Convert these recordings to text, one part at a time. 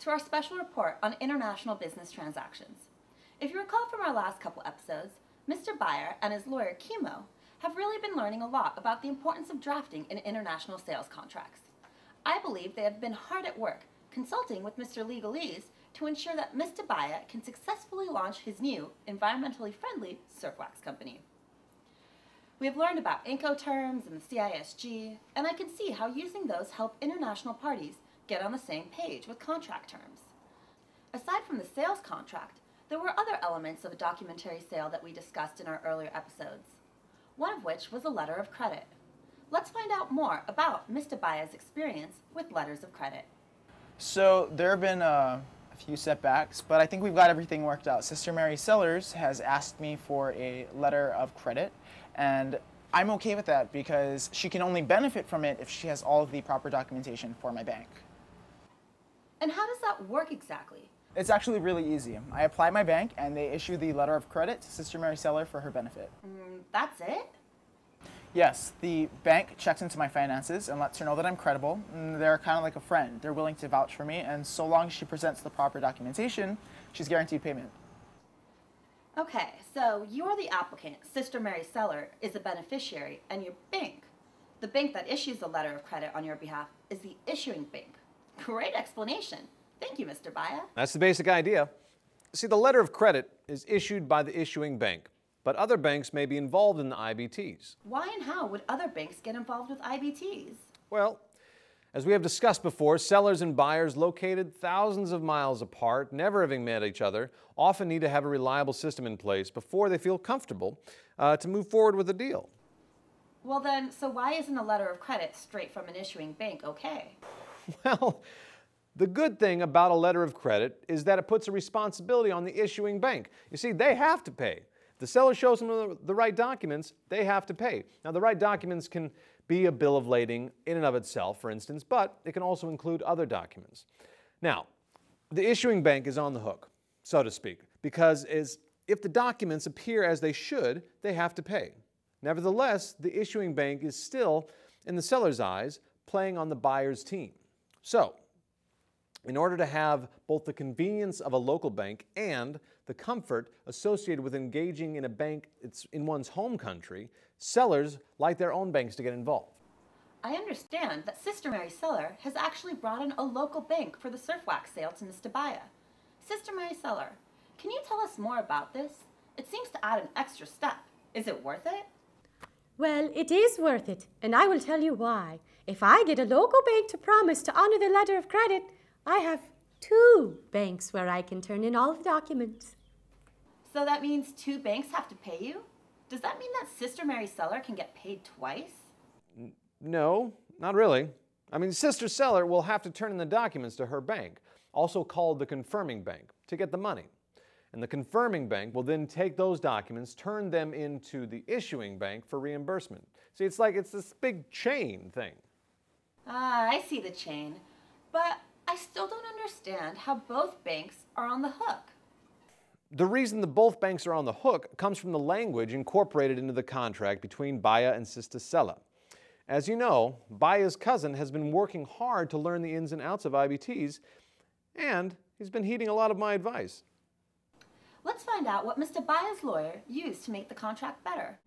to our special report on international business transactions. If you recall from our last couple episodes, Mr. Buyer and his lawyer, Kimo, have really been learning a lot about the importance of drafting in international sales contracts. I believe they have been hard at work consulting with Mr. Legalese to ensure that Mr. Buyer can successfully launch his new, environmentally friendly surf wax company. We have learned about Incoterms and the CISG, and I can see how using those help international parties get on the same page with contract terms. Aside from the sales contract, there were other elements of a documentary sale that we discussed in our earlier episodes, one of which was a letter of credit. Let's find out more about Mr. Baya's experience with letters of credit. So there have been a few setbacks, but I think we've got everything worked out. Sister Mary Sellers has asked me for a letter of credit, and I'm okay with that because she can only benefit from it if she has all of the proper documentation for my bank. And how does that work exactly? It's actually really easy. I apply at my bank and they issue the letter of credit to Sister Mary Seller for her benefit. That's it? Yes, the bank checks into my finances and lets her know that I'm credible. They're kind of like a friend. They're willing to vouch for me, and so long as she presents the proper documentation, she's guaranteed payment. Okay, so you're the applicant, Sister Mary Seller is a beneficiary, and your bank, the bank that issues the letter of credit on your behalf, is the issuing bank. Great explanation. Thank you, Mr. Baya. That's the basic idea. See, the letter of credit is issued by the issuing bank, but other banks may be involved in the IBTs. Why and how would other banks get involved with IBTs? Well, as we have discussed before, sellers and buyers located thousands of miles apart, never having met each other, often need to have a reliable system in place before they feel comfortable to move forward with a deal. Well then, so why isn't a letter of credit straight from an issuing bank okay? Well, the good thing about a letter of credit is that it puts a responsibility on the issuing bank. You see, they have to pay. If the seller shows them the right documents, they have to pay. Now, the right documents can be a bill of lading in and of itself, for instance, but it can also include other documents. Now, the issuing bank is on the hook, so to speak, because if the documents appear as they should, they have to pay. Nevertheless, the issuing bank is still, in the seller's eyes, playing on the buyer's team. So, in order to have both the convenience of a local bank and the comfort associated with engaging in a bank in one's home country, sellers like their own banks to get involved. I understand that Sister Mary Seller has actually brought in a local bank for the surf wax sale to Mr. Baya. Sister Mary Seller, can you tell us more about this? It seems to add an extra step. Is it worth it? Well, it is worth it, and I will tell you why. If I get a local bank to promise to honor the letter of credit, I have 2 banks where I can turn in all the documents. So that means 2 banks have to pay you? Does that mean that Sister Mary Seller can get paid twice? No, not really. I mean, Sister Seller will have to turn in the documents to her bank, also called the confirming bank, to get the money. And the confirming bank will then take those documents, turn them into the issuing bank for reimbursement. See, it's this big chain thing. Ah, I see the chain. But I still don't understand how both banks are on the hook. The reason that both banks are on the hook comes from the language incorporated into the contract between Baya and Sister Sella. As you know, Baya's cousin has been working hard to learn the ins and outs of IBTs, and he's been heeding a lot of my advice. Let's find out what Mr. Baya's lawyer used to make the contract better.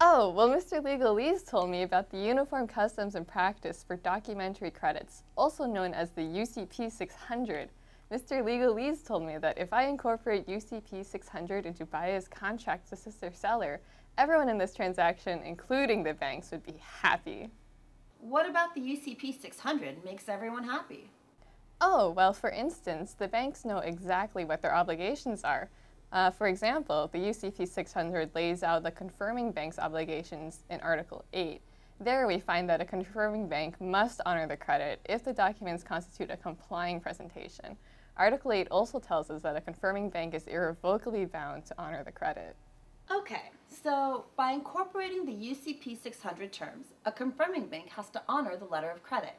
Oh, well, Mr. Legalese told me about the Uniform Customs and Practice for Documentary Credits, also known as the UCP 600. Mr. Legalese told me that if I incorporate UCP 600 into Baya's contract to Sister Seller, everyone in this transaction, including the banks, would be happy. What about the UCP 600 makes everyone happy? Oh, well, for instance, the banks know exactly what their obligations are. For example, the UCP 600 lays out the confirming bank's obligations in Article 8. There we find that a confirming bank must honor the credit if the documents constitute a complying presentation. Article 8 also tells us that a confirming bank is irrevocably bound to honor the credit. Okay, so by incorporating the UCP 600 terms, a confirming bank has to honor the letter of credit.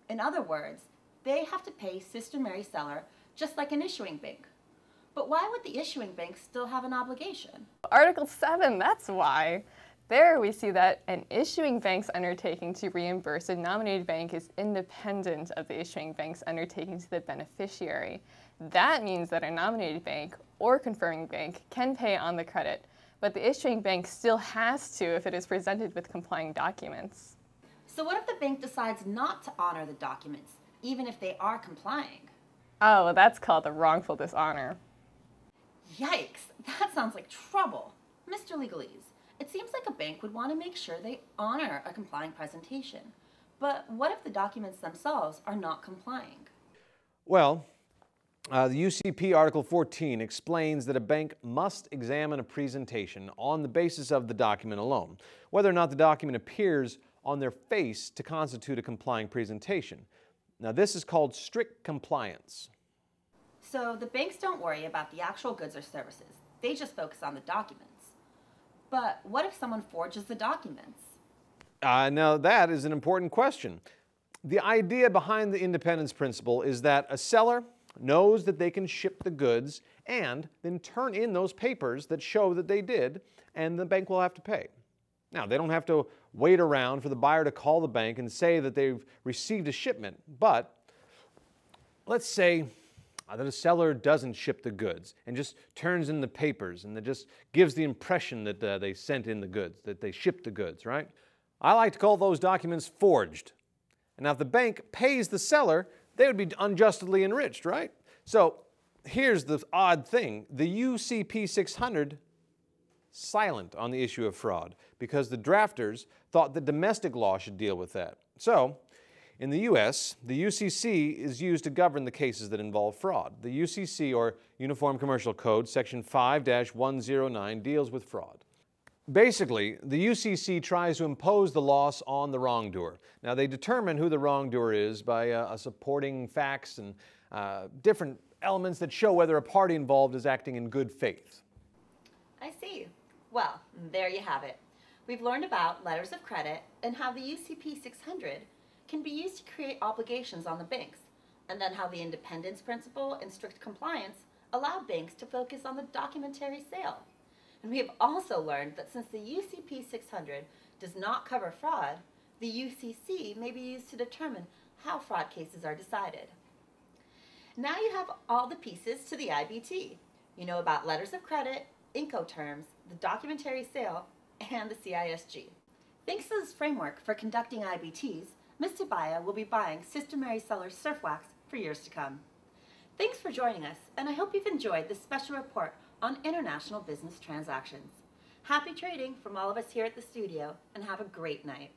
In other words, they have to pay Sister Mary Seller just like an issuing bank. But why would the issuing bank still have an obligation? Article 7, that's why. There we see that an issuing bank's undertaking to reimburse a nominated bank is independent of the issuing bank's undertaking to the beneficiary. That means that a nominated bank or confirming bank can pay on the credit, but the issuing bank still has to if it is presented with complying documents. So what if the bank decides not to honor the documents, even if they are complying? Oh, well, that's called a wrongful dishonor. Yikes, that sounds like trouble. Mr. Legalese, it seems like a bank would want to make sure they honor a complying presentation. But what if the documents themselves are not complying? Well, the UCP Article 14 explains that a bank must examine a presentation on the basis of the document alone, whether or not the document appears on their face to constitute a complying presentation. Now, this is called strict compliance. So the banks don't worry about the actual goods or services. They just focus on the documents. But what if someone forges the documents? Now, that is an important question. The idea behind the independence principle is that a seller knows that they can ship the goods and then turn in those papers that show that they did, and the bank will have to pay. Now, they don't have to wait around for the buyer to call the bank and say that they've received a shipment, but let's say that a seller doesn't ship the goods and just turns in the papers and that just gives the impression that they sent in the goods, that they shipped the goods, right? I like to call those documents forged. And now if the bank pays the seller, they would be unjustly enriched, right? So here's the odd thing. The UCP 600 silent on the issue of fraud because the drafters thought that domestic law should deal with that. So in the U.S., the UCC is used to govern the cases that involve fraud. The UCC, or Uniform Commercial Code, Section 5-109, deals with fraud. Basically, the UCC tries to impose the loss on the wrongdoer. Now, they determine who the wrongdoer is by supporting facts and different elements that show whether a party involved is acting in good faith. I see. Well, there you have it. We've learned about letters of credit and how the UCP 600 can be used to create obligations on the banks, and then how the independence principle and strict compliance allow banks to focus on the documentary sale. And we have also learned that since the UCP 600 does not cover fraud, the UCC may be used to determine how fraud cases are decided. Now you have all the pieces to the IBT. You know about letters of credit, Incoterms, the documentary sale, and the CISG. Thanks to this framework for conducting IBTs, Mr. Baya will be buying Sister Mary Sellers surf wax for years to come. Thanks for joining us, and I hope you've enjoyed this special report on international business transactions. Happy trading from all of us here at the studio, and have a great night.